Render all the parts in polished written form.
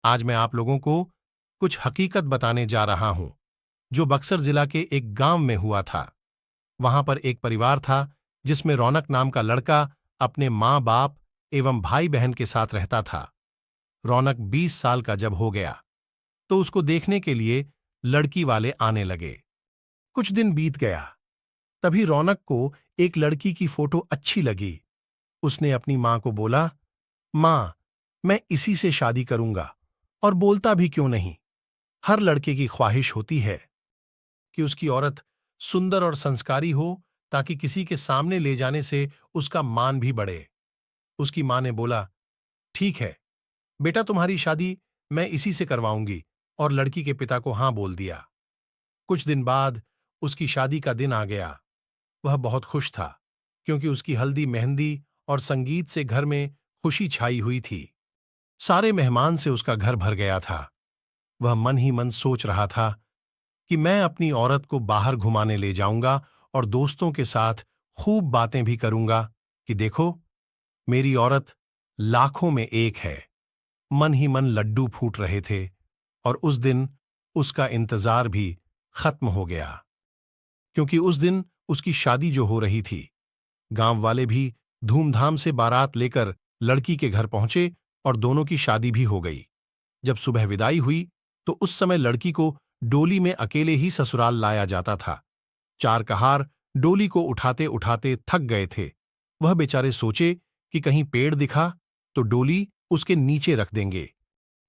आज मैं आप लोगों को कुछ हकीकत बताने जा रहा हूं जो बक्सर जिला के एक गांव में हुआ था। वहां पर एक परिवार था जिसमें रौनक नाम का लड़का अपने माँ बाप एवं भाई बहन के साथ रहता था। रौनक 20 साल का जब हो गया तो उसको देखने के लिए लड़की वाले आने लगे। कुछ दिन बीत गया, तभी रौनक को एक लड़की की फोटो अच्छी लगी। उसने अपनी मां को बोला, मां, मैं इसी से शादी करूंगा। और बोलता भी क्यों नहीं, हर लड़के की ख्वाहिश होती है कि उसकी औरत सुंदर और संस्कारी हो, ताकि किसी के सामने ले जाने से उसका मान भी बढ़े। उसकी मां ने बोला, ठीक है बेटा, तुम्हारी शादी मैं इसी से करवाऊंगी। और लड़की के पिता को हां बोल दिया। कुछ दिन बाद उसकी शादी का दिन आ गया। वह बहुत खुश था, क्योंकि उसकी हल्दी मेहंदी और संगीत से घर में खुशी छाई हुई थी। सारे मेहमान से उसका घर भर गया था। वह मन ही मन सोच रहा था कि मैं अपनी औरत को बाहर घुमाने ले जाऊंगा और दोस्तों के साथ खूब बातें भी करूंगा कि देखो, मेरी औरत लाखों में एक है। मन ही मन लड्डू फूट रहे थे और उस दिन उसका इंतजार भी खत्म हो गया, क्योंकि उस दिन उसकी शादी जो हो रही थी। गांव वाले भी धूमधाम से बारात लेकर लड़की के घर पहुंचे और दोनों की शादी भी हो गई। जब सुबह विदाई हुई तो उस समय लड़की को डोली में अकेले ही ससुराल लाया जाता था। चार कहार डोली को उठाते उठाते थक गए थे। वह बेचारे सोचे कि कहीं पेड़ दिखा तो डोली उसके नीचे रख देंगे,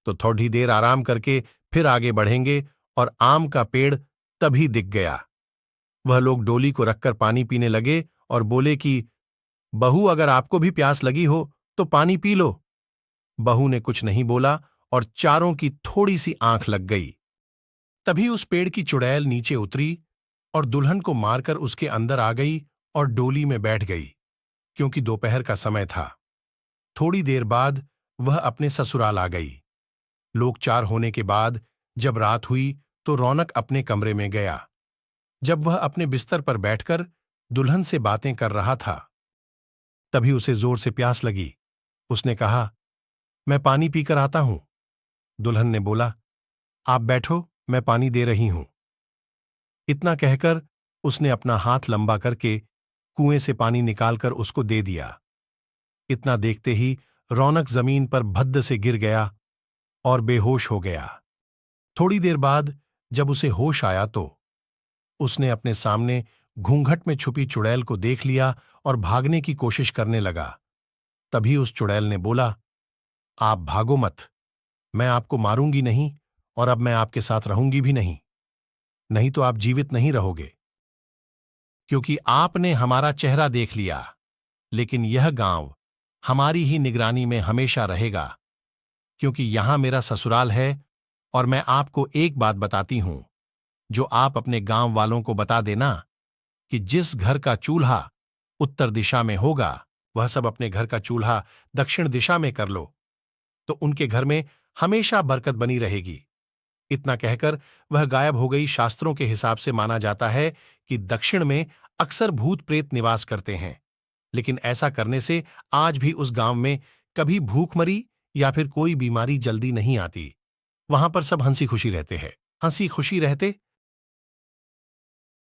तो थोड़ी देर आराम करके फिर आगे बढ़ेंगे। और आम का पेड़ तभी दिख गया। वह लोग डोली को रखकर पानी पीने लगे और बोले कि बहू, अगर आपको भी प्यास लगी हो तो पानी पी लो। बहू ने कुछ नहीं बोला और चारों की थोड़ी सी आंख लग गई। तभी उस पेड़ की चुड़ैल नीचे उतरी और दुल्हन को मारकर उसके अंदर आ गई और डोली में बैठ गई, क्योंकि दोपहर का समय था। थोड़ी देर बाद वह अपने ससुराल आ गई। लोग चार होने के बाद जब रात हुई तो रौनक अपने कमरे में गया। जब वह अपने बिस्तर पर बैठकर दुल्हन से बातें कर रहा था, तभी उसे जोर से प्यास लगी। उसने कहा, मैं पानी पीकर आता हूं। दुल्हन ने बोला, आप बैठो, मैं पानी दे रही हूं। इतना कहकर उसने अपना हाथ लंबा करके कुएं से पानी निकालकर उसको दे दिया। इतना देखते ही रौनक जमीन पर भद्द से गिर गया और बेहोश हो गया। थोड़ी देर बाद जब उसे होश आया तो उसने अपने सामने घूंघट में छुपी चुड़ैल को देख लिया और भागने की कोशिश करने लगा। तभी उस चुड़ैल ने बोला, आप भागो मत, मैं आपको मारूंगी नहीं और अब मैं आपके साथ रहूंगी भी नहीं। नहीं तो आप जीवित नहीं रहोगे, क्योंकि आपने हमारा चेहरा देख लिया। लेकिन यह गांव हमारी ही निगरानी में हमेशा रहेगा, क्योंकि यहां मेरा ससुराल है। और मैं आपको एक बात बताती हूं, जो आप अपने गांव वालों को बता देना, कि जिस घर का चूल्हा उत्तर दिशा में होगा, वह सब अपने घर का चूल्हा दक्षिण दिशा में कर लो, तो उनके घर में हमेशा बरकत बनी रहेगी। इतना कहकर वह गायब हो गई। शास्त्रों के हिसाब से माना जाता है कि दक्षिण में अक्सर भूत प्रेत निवास करते हैं, लेकिन ऐसा करने से आज भी उस गांव में कभी भूखमरी या फिर कोई बीमारी जल्दी नहीं आती। वहां पर सब हंसी खुशी रहते हैं। हंसी खुशी रहते